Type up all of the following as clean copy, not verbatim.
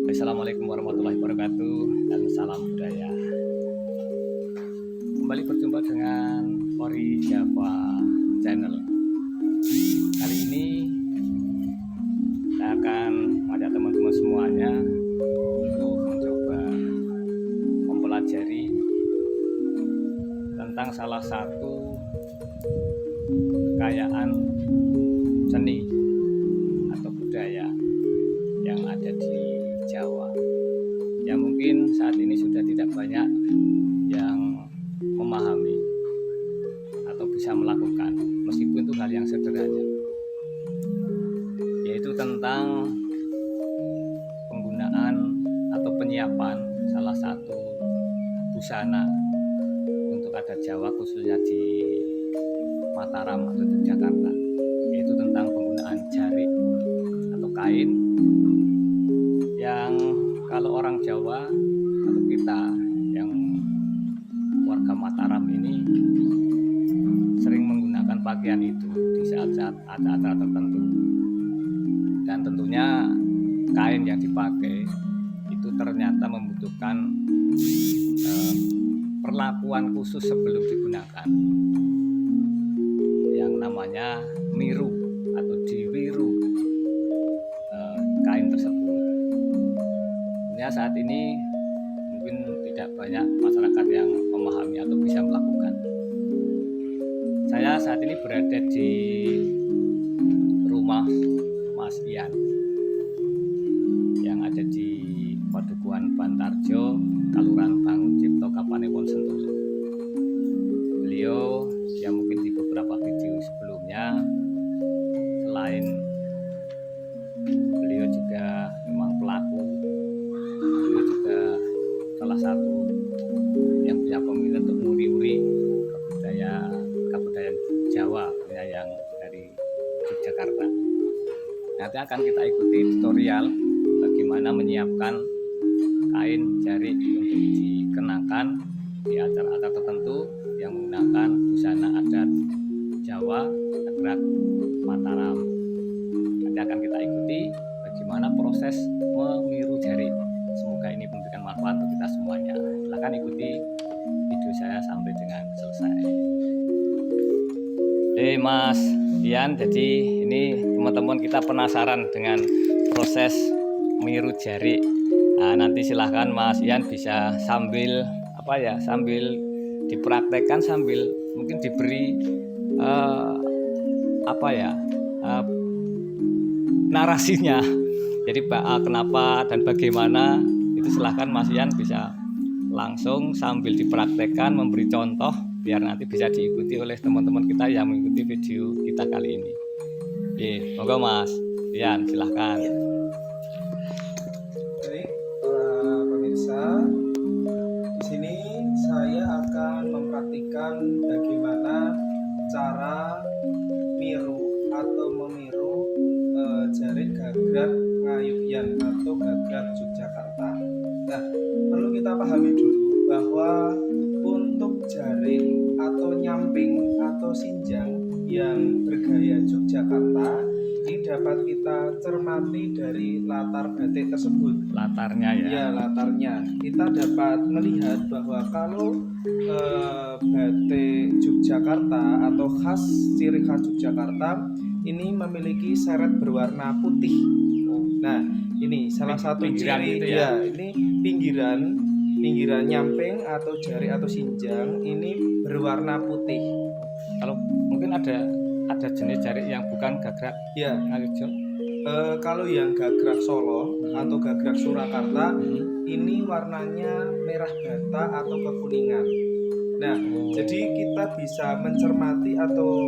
Assalamualaikum warahmatullahi wabarakatuh dan salam budaya. Kembali berjumpa dengan Ori Java Channel. Kali ini saya akan mengajak teman-teman semuanya untuk mencoba mempelajari tentang salah satu kekayaan seni atau budaya yang ada di Jawa, yang mungkin saat ini sudah tidak banyak yang memahami atau bisa melakukan, meskipun itu hal yang sederhana, yaitu tentang penggunaan atau penyiapan salah satu busana untuk adat Jawa, khususnya di Mataram atau Yogyakarta, yaitu tentang penggunaan jarik atau kain yang kalau orang Jawa atau kita yang warga Mataram ini sering menggunakan pakaian itu di saat-saat acara tertentu, dan tentunya kain yang dipakai itu ternyata membutuhkan perlakuan khusus sebelum digunakan, yang namanya miru atau diwiru kain tersebut. Saat ini mungkin tidak banyak masyarakat yang memahami atau bisa melakukan. Saya saat ini berada di rumah Mas Ian yang ada di Padukuhan Bantarjo, Kelurahan Bangun Cipto, Kapanewon Sentul. Beliau yang mungkin di beberapa video sebelumnya, selain beliau juga memang pelaku, beliau juga salah satu yang punya peminat untuk nguri-nguri kebudayaan Jawa yang dari Yogyakarta. Nanti akan kita ikuti tutorial bagaimana menyiapkan kain jarik untuk dikenakan di acara-acara tertentu yang menggunakan busana adat Jawa, gerak Mataram. Nanti akan kita ikuti bagaimana proses memiru jarik. Semoga ini memberikan manfaat untuk kita semuanya. Silahkan ikuti video saya sampai dengan selesai. Mas Ian, jadi ini teman-teman kita penasaran dengan proses meniru jarik. Nah, nanti silahkan Mas Ian bisa sambil sambil dipraktekkan, sambil mungkin diberi narasinya. Jadi kenapa dan bagaimana itu silahkan Mas Ian bisa langsung sambil dipraktekkan memberi contoh, biar nanti bisa diikuti oleh teman-teman kita yang mengikuti video kita kali ini. Monggo Mas Ian, silahkan. Baik, pemirsa, di sini saya akan mempraktikkan bagaimana cara miru atau memiru jarik gagrak Ngayuyan atau gagrak Yogyakarta. Nah, perlu kita pahami dulu bahwa untuk jarik atau nyamping atau sinjang yang bergaya Yogyakarta ini dapat kita cermati dari latar batik tersebut. Latarnya ya? Ya, latarnya. Kita dapat melihat bahwa kalau batik Yogyakarta atau ciri khas Yogyakarta ini memiliki seret berwarna putih. Nah, ini salah satu ciri gitu ya? Ini pinggiran nyamping atau jari atau sinjang ini berwarna putih. Kalau mungkin ada jenis jarik yang bukan gagrak Ya. Ngayuyan. Kalau yang gagrak Solo atau gagrak Surakarta ini warnanya merah bata atau kekuningan. Nah, jadi kita bisa mencermati atau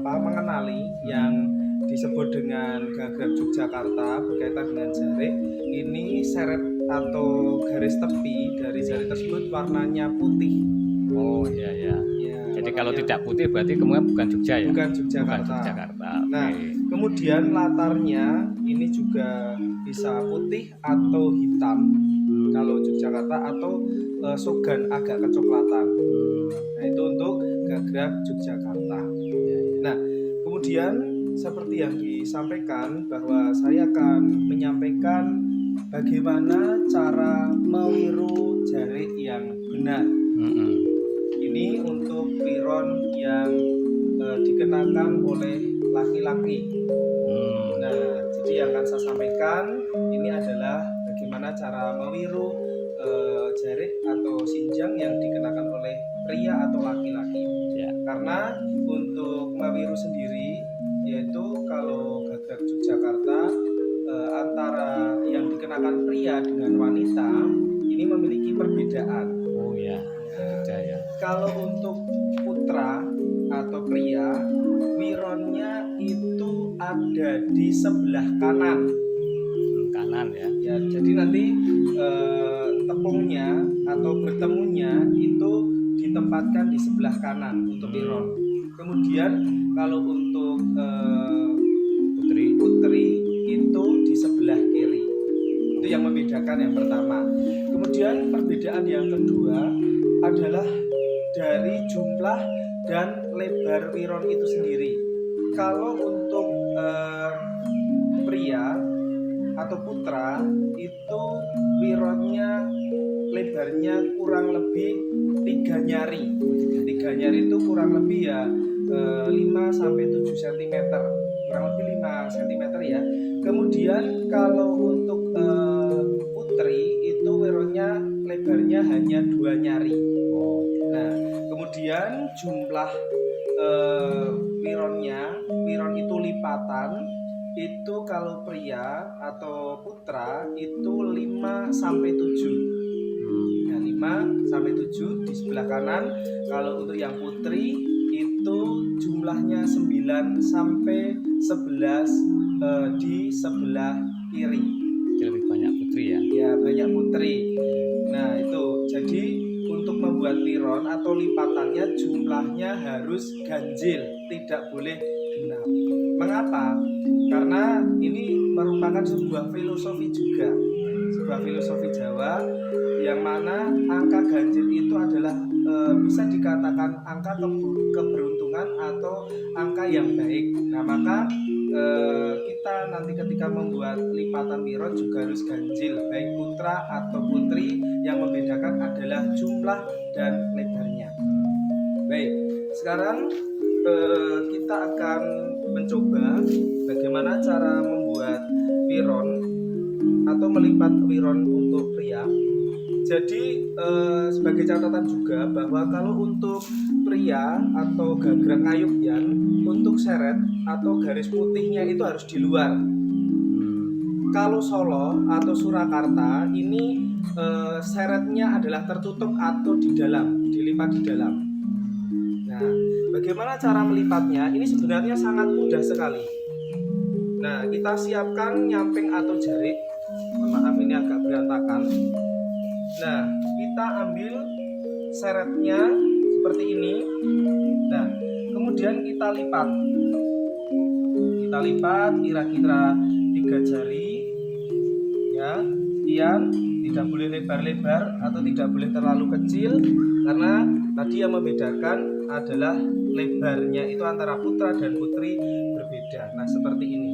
mengenali yang disebut dengan gagrak Yogyakarta berkaitan dengan jarik. Ini seret atau garis tepi dari jarik tersebut warnanya putih. Oh iya ya. Jadi kalau warnanya tidak putih berarti kemudian bukan Jogja ya? Bukan Yogyakarta. Bukan Yogyakarta. Nah, kemudian latarnya ini juga bisa putih atau hitam kalau Yogyakarta, atau sogan agak kecoklatan. Nah, itu untuk gagrak Yogyakarta. Nah, kemudian seperti yang disampaikan bahwa saya akan menyampaikan bagaimana cara mewiru jarik yang benar. Ini untuk piron yang dikenakan oleh laki-laki. Nah, jadi yang akan saya sampaikan ini adalah bagaimana cara mewiru jarik atau sinjang yang dikenakan oleh pria atau laki-laki. Ya. Karena untuk mewiru sendiri, yaitu kalau Gagrag Yogyakarta antara yang dikenakan pria dengan wanita ini memiliki perbedaan. Oh ya, beda ya. Kalau untuk putra atau pria, wironnya itu ada di sebelah kanan. Kanan ya. Ya, jadi nanti tepungnya atau bertemunya itu ditempatkan di sebelah kanan untuk wiron. Kemudian kalau untuk putri itu di sebelah kiri. Itu yang membedakan yang pertama. Kemudian perbedaan yang kedua adalah dari jumlah dan lebar wiron itu sendiri. Kalau untuk pria atau putra itu wironnya lebarnya kurang lebih 3 nyari. 3 nyari itu kurang lebih ya 5 sampai 7 cm. Kurang lebih 5 cm ya. Kemudian kalau untuk putri itu wironnya lebarnya hanya 2 nyari. Nah, kemudian jumlah wiron itu lipatan itu kalau pria atau putra itu 5 sampai 7. Nah, 5 sampai 7 di sebelah kanan. Kalau untuk yang putri itu jumlahnya 9 sampai 11 di sebelah kiri. Lebih banyak putri ya. Ya, banyak putri. Nah, itu. Jadi untuk membuat wiron atau lipatannya jumlahnya harus ganjil, tidak boleh genap. Mengapa? Karena ini merupakan sebuah filosofi juga, sebuah filosofi Jawa yang mana angka ganjil itu adalah bisa dikatakan angka keberuntungan atau angka yang baik. Nah, maka kita nanti ketika membuat lipatan wiron juga harus ganjil, baik putra atau putri. Yang membedakan adalah jumlah dan lebarnya. Baik, sekarang kita akan mencoba bagaimana cara membuat wiron atau melipat wiron untuk pria. Jadi sebagai catatan juga bahwa kalau untuk pria atau Gagrag Ngayogyan untuk seret atau garis putihnya itu harus di luar. Kalau Solo atau Surakarta ini seretnya adalah tertutup atau di dalam, dilipat di dalam. Nah, bagaimana cara melipatnya? Ini sebenarnya sangat mudah sekali. Nah, kita siapkan nyamping atau jarik. Maaf, ini agak berantakan. Nah, kita ambil seretnya seperti ini. Nah, kemudian kita lipat. Kita lipat kira-kira 3 jari. Ya, sekian. Tidak boleh lebar-lebar atau tidak boleh terlalu kecil, karena tadi yang membedakan adalah lebarnya itu antara putra dan putri berbeda. Nah, seperti ini.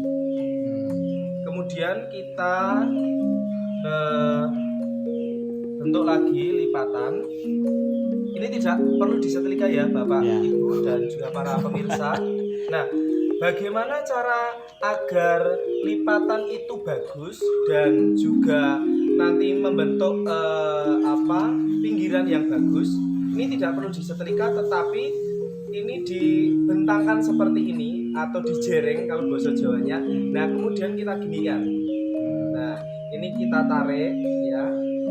Kemudian kita bentuk lagi lipatan. Ini tidak perlu disetrika ya Bapak, ya, Ibu dan juga para pemirsa. Nah, bagaimana cara agar lipatan itu bagus dan juga nanti membentuk pinggiran yang bagus? Ini tidak perlu disetrika, tetapi ini dibentangkan seperti ini atau dijereng kalau bahasa Jawanya. Nah, kemudian kita ginikan. Nah, ini kita tarik ya.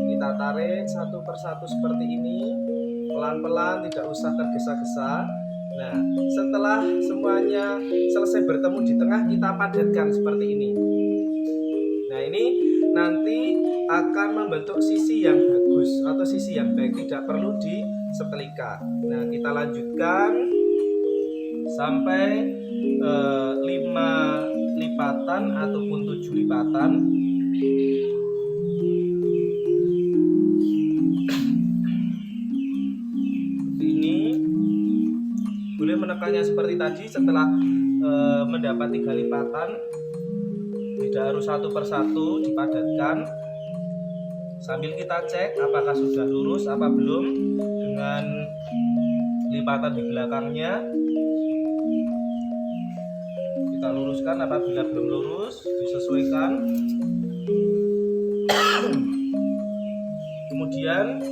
Kita tarik satu persatu seperti ini. Pelan-pelan, tidak usah tergesa-gesa. Nah, setelah semuanya selesai bertemu di tengah, kita padatkan seperti ini. Nah, ini nanti akan membentuk sisi yang bagus atau sisi yang baik, tidak perlu disetrika. Nah, kita lanjutkan sampai 5 lipatan ataupun 7 lipatan. Boleh menekannya seperti tadi. Setelah mendapat 3 lipatan, sudah harus satu persatu dipadatkan sambil kita cek apakah sudah lurus apa belum dengan lipatan di belakangnya. Kita luruskan, apabila belum lurus disesuaikan. Kemudian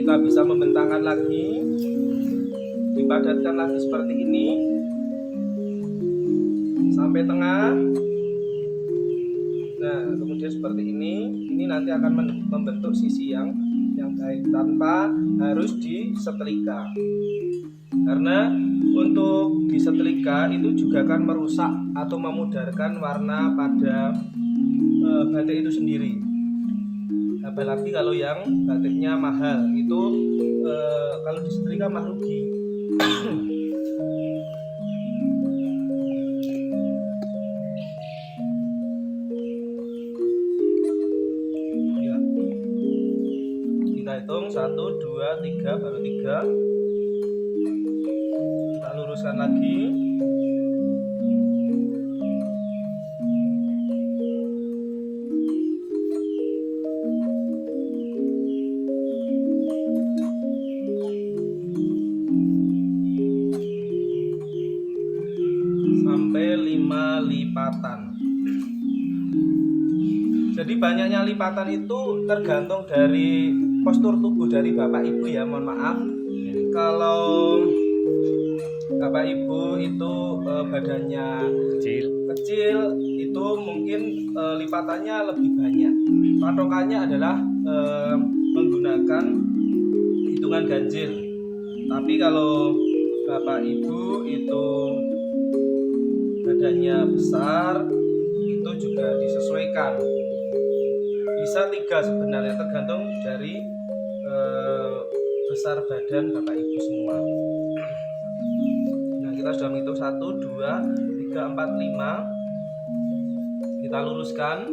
kita bisa membentangkan lagi, dipadatkan lagi seperti ini sampai tengah. Nah, kemudian seperti ini nanti akan membentuk sisi yang baik tanpa harus disetrika. Karena untuk disetrika itu juga akan merusak atau memudarkan warna pada batik itu sendiri. Apalagi kalau yang batiknya mahal itu kalau disetrika mah rugi. Ya. Kita hitung 1, 2, 3, baru 3. Kita luruskan lagi. Sampai 5 lipatan. Jadi banyaknya lipatan itu tergantung dari postur tubuh dari Bapak Ibu ya, mohon maaf. Kalau Bapak Ibu itu badannya kecil itu mungkin lipatannya lebih banyak. Patokannya adalah menggunakan hitungan ganjil. Tapi kalau Bapak Ibu itu badannya besar itu juga disesuaikan. Bisa 3 sebenarnya, tergantung dari besar badan Bapak Ibu semua. Nah, kita sudah menghitung 1, 2, 3, 4, 5. Kita luruskan.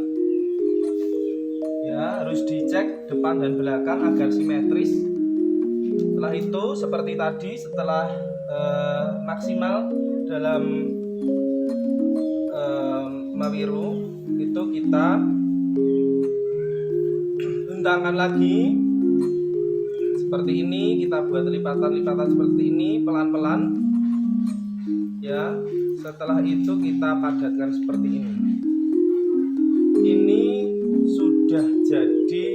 Ya, harus dicek depan dan belakang agar simetris. Setelah itu seperti tadi, setelah maksimal dalam mawiru itu kita bentangkan lagi seperti ini. Kita buat lipatan-lipatan seperti ini pelan-pelan ya. Setelah itu kita padatkan seperti ini. Ini sudah jadi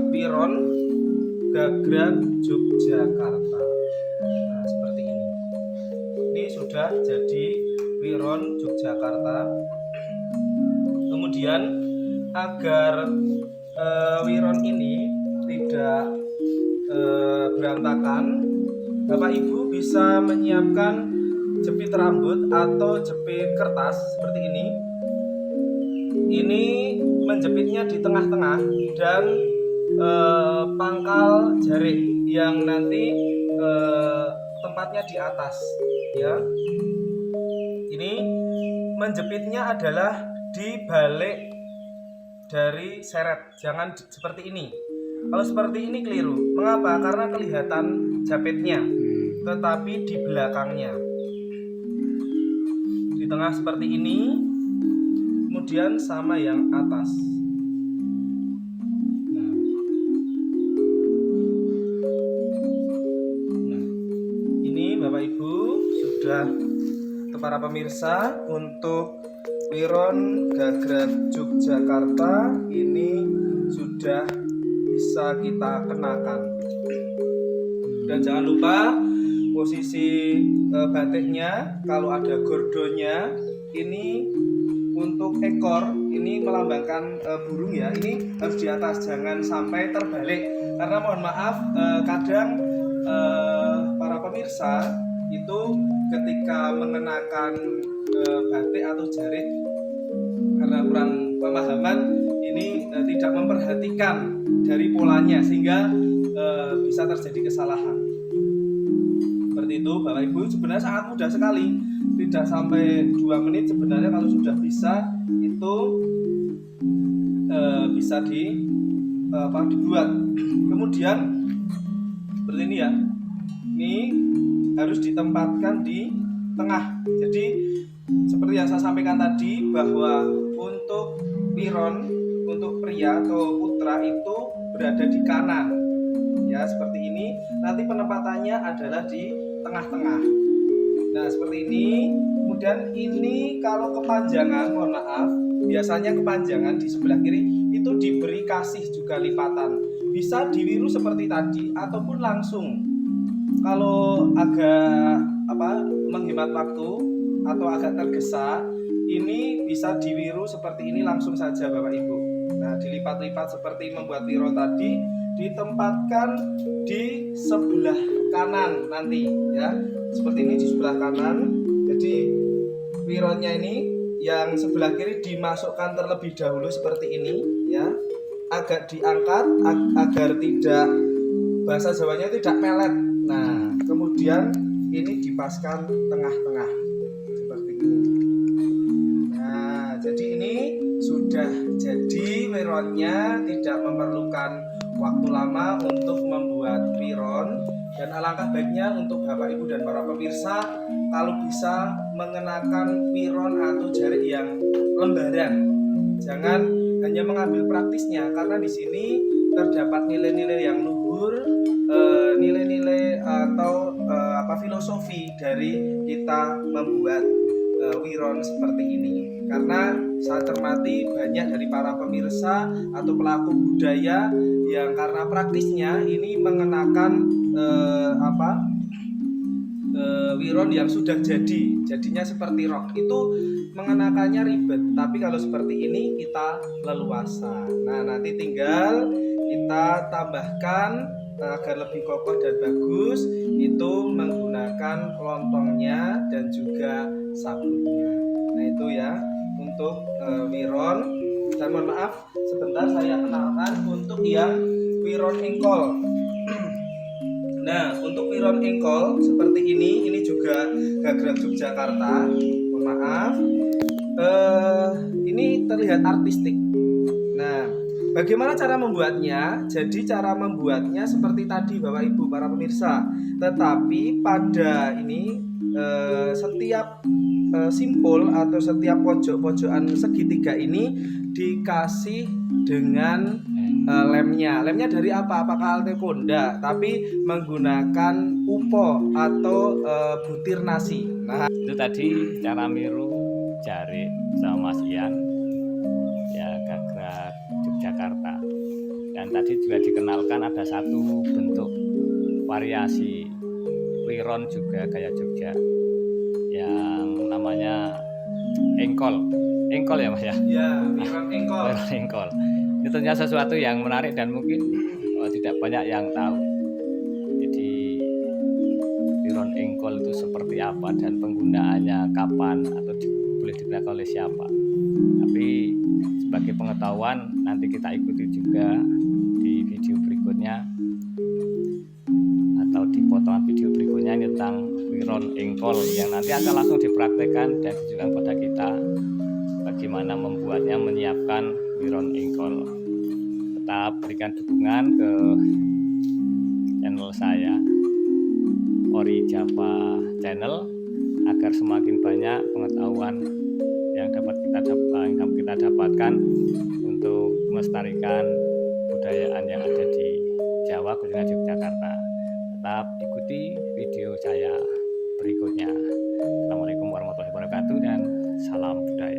Wiron Gagrag Yogyakarta. Nah, seperti ini. Ini sudah jadi Wiron Yogyakarta. Kemudian agar Wiron ini tidak berantakan, Bapak Ibu bisa menyiapkan jepit rambut atau jepit kertas seperti ini. Ini menjepitnya di tengah-tengah dan pangkal jari yang nanti tempatnya di atas ya. Ini menjepitnya adalah di balik dari seret, jangan seperti ini. Kalau seperti ini keliru. Mengapa? Karena kelihatan jepitnya, tetapi di belakangnya. Di tengah seperti ini, kemudian sama yang atas. Nah, ini Bapak Ibu sudah para pemirsa untuk Wiron Gagrag Yogyakarta ini sudah bisa kita kenakan. Dan jangan lupa posisi batiknya, kalau ada gordonya ini untuk ekor ini melambangkan burung ya, ini harus di atas, jangan sampai terbalik. Karena mohon maaf kadang para pemirsa itu ketika mengenakan batik atau jarit karena kurang pemahaman ini tidak memperhatikan dari polanya sehingga bisa terjadi kesalahan. Seperti itu Bapak Ibu, sebenarnya sangat mudah sekali, tidak sampai 2 menit sebenarnya. Kalau sudah bisa itu bisa dibuat. Kemudian seperti ini ya, ini harus ditempatkan di tengah. Jadi seperti yang saya sampaikan tadi bahwa untuk wiron, untuk pria atau putra itu berada di kanan ya, seperti ini. Nanti penempatannya adalah di tengah-tengah. Nah seperti ini. Kemudian ini kalau kepanjangan, mohon maaf, biasanya kepanjangan di sebelah kiri itu diberi kasih juga lipatan. Bisa diwiru seperti tadi ataupun langsung. Kalau agak menghemat waktu atau agak tergesa, ini bisa diwiru seperti ini langsung saja Bapak Ibu. Nah dilipat-lipat seperti membuat wiro tadi, ditempatkan di sebelah kanan nanti ya, seperti ini di sebelah kanan. Jadi wironya ini yang sebelah kiri dimasukkan terlebih dahulu seperti ini ya, agak diangkat agar tidak, bahasa Jawanya tidak melet. Nah kemudian ini dipaskan tengah-tengah seperti ini. Nah jadi ini sudah jadi wironnya, tidak memerlukan waktu lama untuk membuat wiron. Dan alangkah baiknya untuk Bapak Ibu dan para pemirsa kalau bisa mengenakan wiron atau jarik yang lembaran. Jangan hanya mengambil praktisnya, karena di sini terdapat nilai-nilai yang luhur, nilai-nilai atau filosofi dari kita membuat wiron seperti ini. Karena saya cermati banyak dari para pemirsa atau pelaku budaya yang karena praktisnya ini mengenakan wiron yang sudah jadinya seperti rok, itu mengenakannya ribet. Tapi kalau seperti ini kita leluasa. Nah nanti tinggal kita tambahkan agar lebih kokoh dan bagus, itu menggunakan kelontongnya dan juga sabunnya. Nah itu ya untuk wiron. Dan mohon maaf sebentar saya kenalkan untuk yang wiron engkol. Nah untuk wiron engkol seperti ini juga gagrag Yogyakarta. Mohon maaf, ini terlihat artistik. Nah bagaimana cara membuatnya? Jadi cara membuatnya seperti tadi Bapak Ibu para pemirsa. Tetapi pada ini setiap simpul atau setiap pojok-pojokan segitiga ini dikasih dengan lemnya. Lemnya dari apa? Apakah altekonda? Tapi menggunakan upo atau butir nasi. Nah itu tadi cara miru jarik sama Mas Ian ya, gagrag Yogyakarta. Dan tadi juga dikenalkan ada satu bentuk variasi wiron juga gaya Jogja yang namanya engkol ya Mas ya. Ya, wiron engkol. Wiron engkol. Itu ternyata sesuatu yang menarik dan mungkin tidak banyak yang tahu. Jadi wiron engkol itu seperti apa dan penggunaannya kapan atau boleh digunakan oleh siapa. Tapi sebagai pengetahuan nanti kita ikuti juga di video berikutnya atau di potongan video berikutnya ini tentang wiron engkol yang nanti akan langsung dipraktekkan dan ditunjukkan kepada kita bagaimana membuatnya, menyiapkan wiron engkol. Tetap berikan dukungan ke channel saya, Ori Java Channel, agar semakin banyak pengetahuan yang dapat kita dapatkan untuk melestarikan kebudayaan yang ada di Jawa, khususnya di Yogyakarta. Tetap ikuti video saya berikutnya. Assalamualaikum warahmatullahi wabarakatuh dan salam budaya.